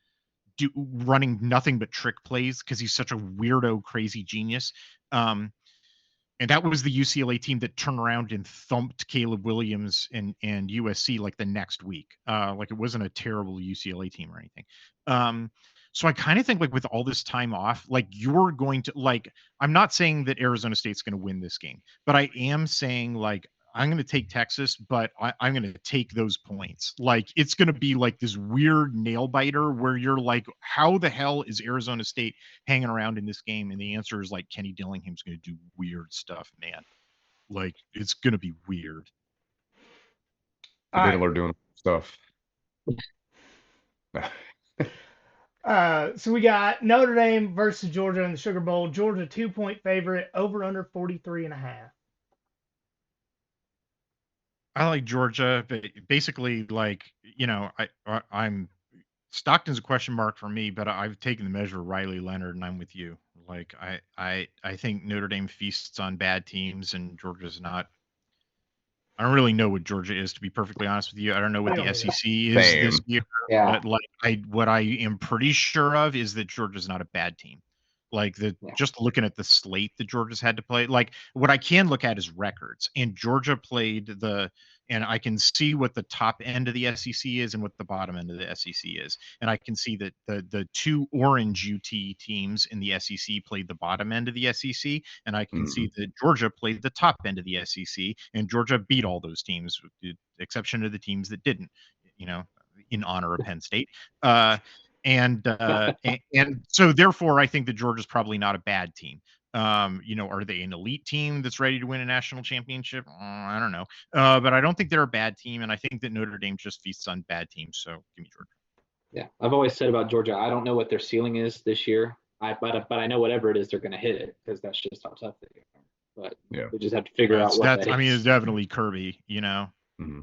running nothing but trick plays because he's such a weirdo, crazy genius. And that was the UCLA team that turned around and thumped Caleb Williams and USC like the next week. Like it wasn't a terrible UCLA team or anything. So I kind of think like with all this time off, like you're going to like, I'm not saying that Arizona State's going to win this game, but I am saying like, I'm going to take Texas, but I'm going to take those points. Like it's going to be like this weird nail biter where you're like, how the hell is Arizona State hanging around in this game? And the answer is like Kenny Dillingham's going to do weird stuff, man. Like it's going to be weird. People are doing stuff. So we got Notre Dame versus Georgia in the Sugar Bowl. Georgia 2-point favorite, over under 43.5. I like Georgia, but basically, like, I'm Stockton's a question mark for me, but I've taken the measure of Riley Leonard, and I'm with you. Like I think Notre Dame feasts on bad teams, and Georgia's not. I don't really know what Georgia is, to be perfectly honest with you. I don't know what the SEC is this Same. year, Yeah. but what I am pretty sure of is that Georgia's not a bad team. Like just looking at the slate that Georgia's had to play, like what I can look at is records. And Georgia played and I can see what the top end of the SEC is and what the bottom end of the SEC is. And I can see that the two orange UT teams in the SEC played the bottom end of the SEC, and I can see that Georgia played the top end of the SEC, and Georgia beat all those teams, with the exception of the teams that didn't. In honor of Penn State. And so therefore I think that Georgia's probably not a bad team. Are they an elite team that's ready to win a national championship? I don't know. But I don't think they're a bad team, and I think that Notre Dame just feasts on bad teams. So give me Georgia. Yeah, I've always said about Georgia, I don't know what their ceiling is this year. But I know whatever it is, they're going to hit it, because that's just how tough they are. But we just have to figure out what that is. I mean, it's definitely Kirby. Mm-hmm.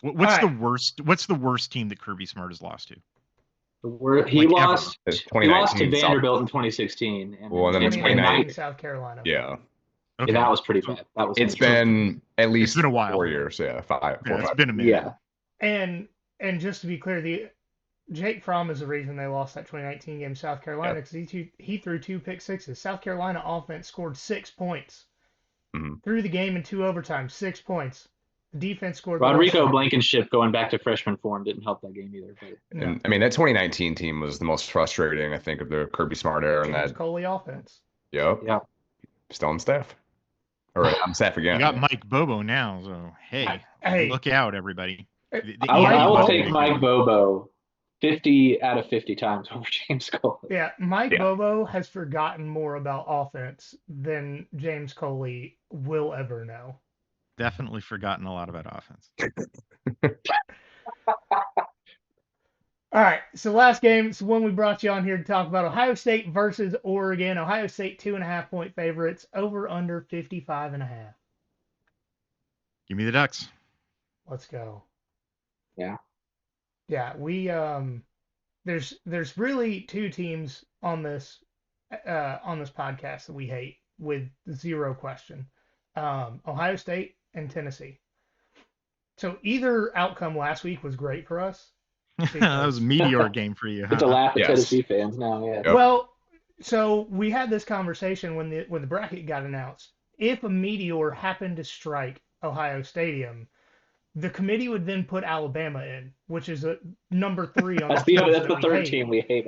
What's the worst team that Kirby Smart has lost to? He lost to 2019 Vanderbilt in 2016. And Well, and then it's 2019 South Carolina. Yeah. Okay. Yeah, that was pretty bad. It's been at least a while. 4 years. Yeah, 5. It's been a minute. Yeah. And just to be clear, Jake Fromm is the reason they lost that 2019 game, South Carolina, because he threw 2 pick sixes. South Carolina offense scored 6 points through the game in 2 overtimes. 6 points. The defense scored. Rodrigo Blankenship going back to freshman form didn't help that game either. No. And, I mean, that 2019 team was the most frustrating, I think, of the Kirby Smart era. And that Coley offense. Yep. Still on staff. Or on staff again. You got Mike Bobo now, so hey, look out, everybody. I will take Mike Bobo 50 out of 50 times over James Coley. Yeah, Mike Bobo has forgotten more about offense than James Coley will ever know. Definitely forgotten a lot about offense. All right, so last game is when we brought you on here to talk about Ohio State versus Oregon. Ohio State 2.5 point favorites, over under 55.5. Give me the Ducks. Let's go. Yeah. Yeah, we there's really 2 teams on this podcast that we hate with 0 question. Ohio State and Tennessee. So either outcome last week was great for us. That was a meteor game for you. It's a laugh at Tennessee fans now. Yeah. Yep. Well, so we had this conversation when the bracket got announced. If a meteor happened to strike Ohio Stadium, the committee would then put Alabama in, which is a number 3 on that's the that's the third team we hate.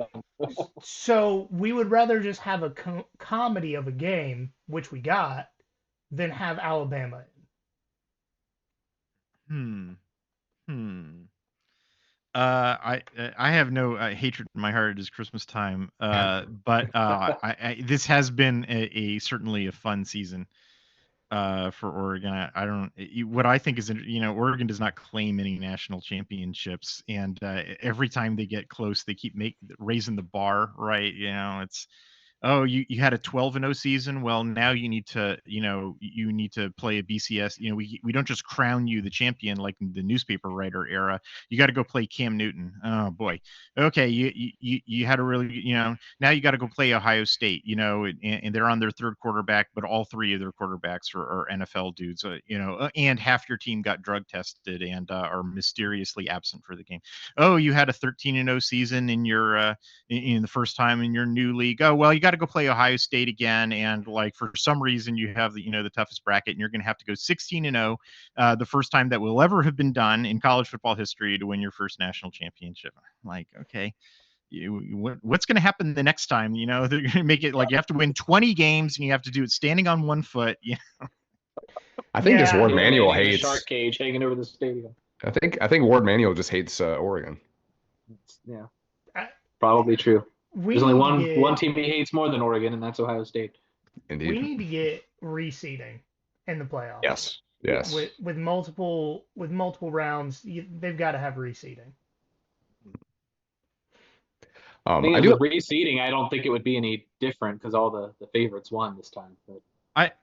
So we would rather just have a comedy of a game, which we got, than have Alabama in. I have no hatred in my heart. It is Christmas time, but this has been certainly a fun season for Oregon. I don't. What I think is, Oregon does not claim any national championships, and every time they get close, they keep raising the bar. Right? It's. Oh, you had a 12-0 season. Well, now you need to play a BCS. We don't just crown you the champion like in the newspaper writer era. You got to go play Cam Newton. Oh boy. Okay, you had a really now you got to go play Ohio State. And they're on their 3rd quarterback, but all 3 of their quarterbacks are NFL dudes. And half your team got drug tested and are mysteriously absent for the game. Oh, you had a 13-0 season in your in the first time in your new league. Oh well, you got to go play Ohio State again, and for some reason you have the toughest bracket, and you're going to have to go 16-0, the first time that will ever have been done in college football history to win your first national championship. Okay, what's going to happen the next time? They're going to make it like you have to win 20 games and you have to do it standing on one foot. I think just Ward Manuel hates shark cage hanging over the stadium. I think Ward Manuel just hates Oregon. Yeah, probably true. There's only one team he hates more than Oregon, and that's Ohio State. Indeed. We need to get reseeding in the playoffs. Yes. With multiple rounds, they've got to have reseeding. I do reseeding. I don't think it would be any different because all the favorites won this time. But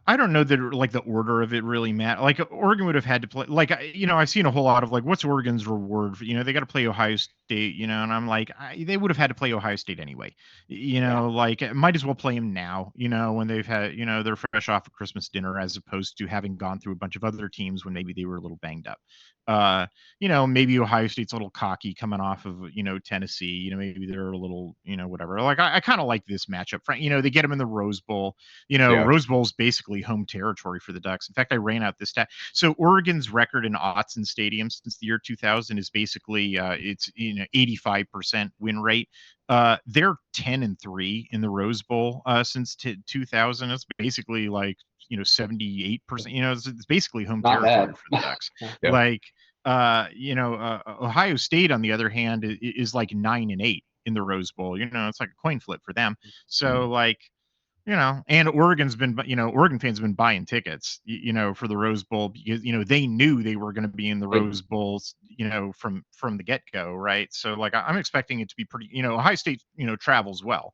I don't know that like the order of it really matter. Like Oregon would have had to play. Like I've seen a whole lot of like, what's Oregon's reward? For, they got to play Ohio State. And I'm like, they would have had to play Ohio State anyway. Like might as well play them now. When they've had they're fresh off a Christmas dinner as opposed to having gone through a bunch of other teams when maybe they were a little banged up. Maybe Ohio State's a little cocky coming off of Tennessee. Maybe they're a little whatever. Like I kind of like this matchup. They get them in the Rose Bowl. Rose Bowl is basically home territory for the Ducks. In fact, I ran out this stat. So Oregon's record in Autzen Stadium since the year 2000 is basically it's 85% win rate. They're 10-3 in the Rose Bowl since 2000. It's basically like 78%. It's basically home Not territory bad. for the Ducks. Yeah. Like Ohio State on the other hand is like 9-8 in the Rose Bowl. It's like a coin flip for them. So like. And Oregon fans have been buying tickets, for the Rose Bowl because, they knew they were going to be in the Rose Bowls, from the get go. Right. So like, I'm expecting it to be pretty, Ohio State, travels well,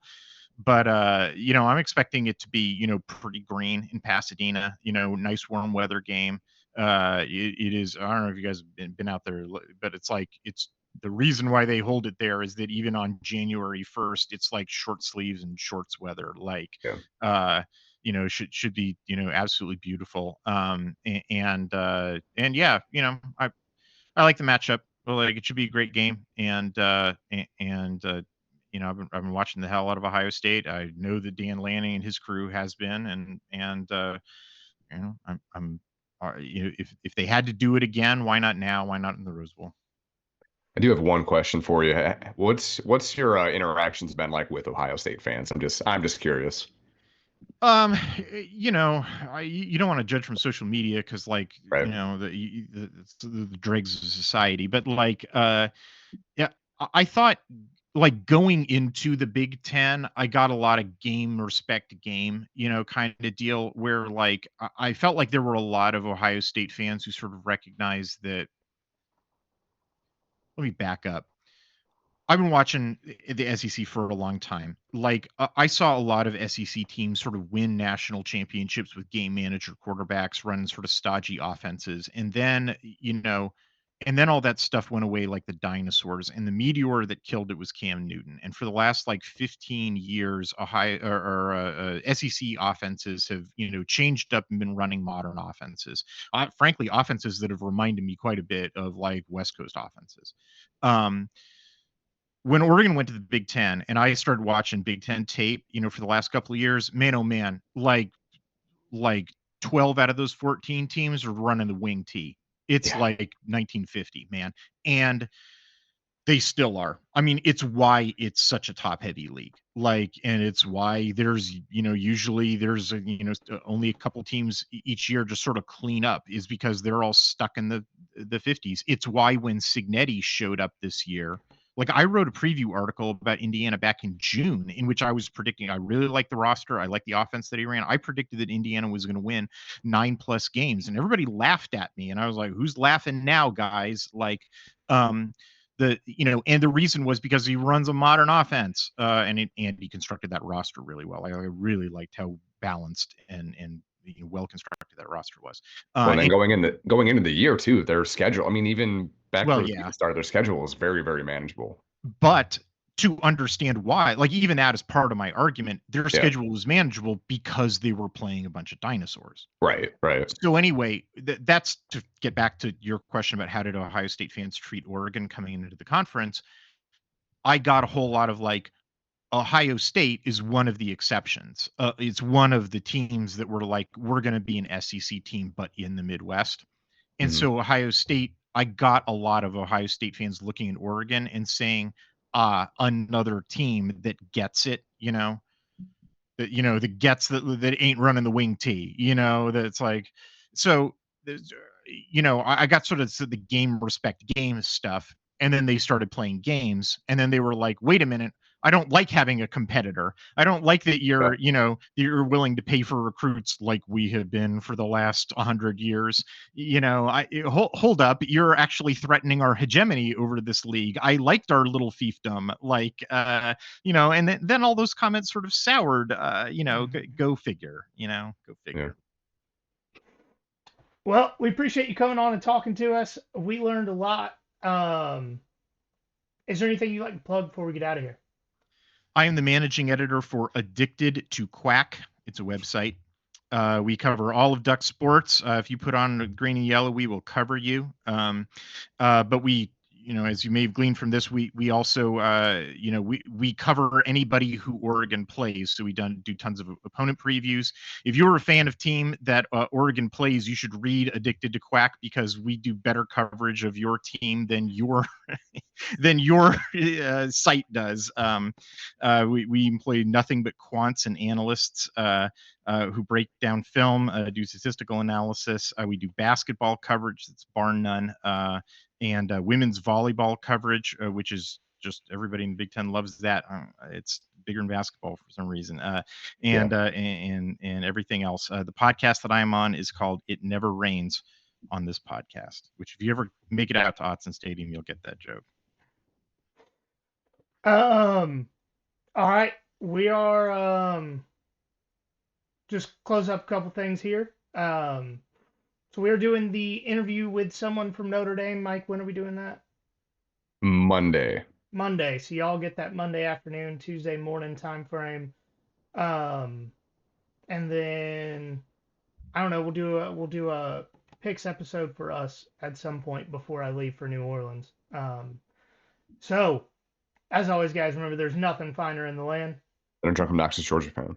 but, I'm expecting it to be, pretty green in Pasadena, nice warm weather game. It is, I don't know if you guys have been out there, but it's like, it's the reason why they hold it there is that even on January 1st, it's like short sleeves and shorts weather, like, should be, absolutely beautiful. And yeah, I like the matchup. But like, it should be a great game. And I've been watching the hell out of Ohio State. I know that Dan Lanning and his crew has been, and I'm if they had to do it again, why not now? Why not in the Rose Bowl? I do have one question for you. What's your interactions been like with Ohio State fans? I'm just curious. You don't want to judge from social media because, like, Right. the dregs of society. But like, yeah, I thought like going into the Big Ten, I got a lot of game respect game, kind of deal where like I felt like there were a lot of Ohio State fans who sort of recognized that. Let me back up. I've been watching the SEC for a long time. Like I saw a lot of SEC teams sort of win national championships with game manager quarterbacks running sort of stodgy offenses. And then, all that stuff went away like the dinosaurs, and the meteor that killed it was Cam Newton. And for the last like 15 years, SEC offenses have, changed up and been running modern offenses. Frankly, offenses that have reminded me quite a bit of like West Coast offenses. When Oregon went to the Big Ten and I started watching Big Ten tape, for the last couple of years, man, oh man, like 12 out of those 14 teams are running the wing T. It's like 1950, man. And they still are. I mean, it's why it's such a top heavy league. Like, and it's why there's, usually there's, only a couple teams each year just sort of clean up is because they're all stuck in the 50s. It's why when Signetti showed up this year, like I wrote a preview article about Indiana back in June in which I was predicting, I really like the roster. I like the offense that he ran. I predicted that Indiana was going to win 9+ games and everybody laughed at me. And I was like, who's laughing now, guys? Like, and the reason was because he runs a modern offense, and he constructed that roster really well. I really liked how balanced and well constructed that roster was. Well, then going into the year too, their schedule. I mean, even back to the start of their schedule was very, very manageable. But to understand why, like even that is part of my argument, their schedule was manageable because they were playing a bunch of dinosaurs. Right. So anyway, that's to get back to your question about how did Ohio State fans treat Oregon coming into the conference. I got a whole lot of like, Ohio State is one of the exceptions. It's one of the teams that were like, we're going to be an SEC team, but in the Midwest. And so Ohio State, I got a lot of Ohio State fans looking at Oregon and saying, another team that gets it, that gets that ain't running the wing T, that's like, so, I got sort of the game respect game stuff. And then they started playing games and then they were like, wait a minute, I don't like having a competitor. I don't like that you're, you're willing to pay for recruits like we have been for the last 100 years. Hold up. You're actually threatening our hegemony over this league. I liked our little fiefdom, and then all those comments sort of soured, go figure, go figure. Yeah. Well, we appreciate you coming on and talking to us. We learned a lot. Is there anything you'd like to plug before we get out of here? I am the managing editor for Addicted to Quack. It's a website. We cover all of duck sports. If you put on green and yellow, we will cover you. But we, as you may have gleaned from this, we also, we cover anybody who Oregon plays. So we do tons of opponent previews. If you're a fan of team that Oregon plays, you should read Addicted to Quack, because we do better coverage of your team than your site does. We employ nothing but quants and analysts who break down film, do statistical analysis. We do basketball coverage that's bar none, and women's volleyball coverage, which is just everybody in the Big Ten loves that. It's bigger than basketball for some reason, and everything else. The podcast that I'm on is called It Never Rains on this podcast, which if you ever make it out to Autzen Stadium, you'll get that joke. All right. We are just close up a couple things here. So we're doing the interview with someone from Notre Dame. Mike, when are we doing that? Monday. So y'all get that Monday afternoon, Tuesday morning time frame. And then I don't know, we'll do a picks episode for us at some point before I leave for New Orleans. So as always, guys, remember there's nothing finer in the land And a drunk, obnoxious Georgia fan.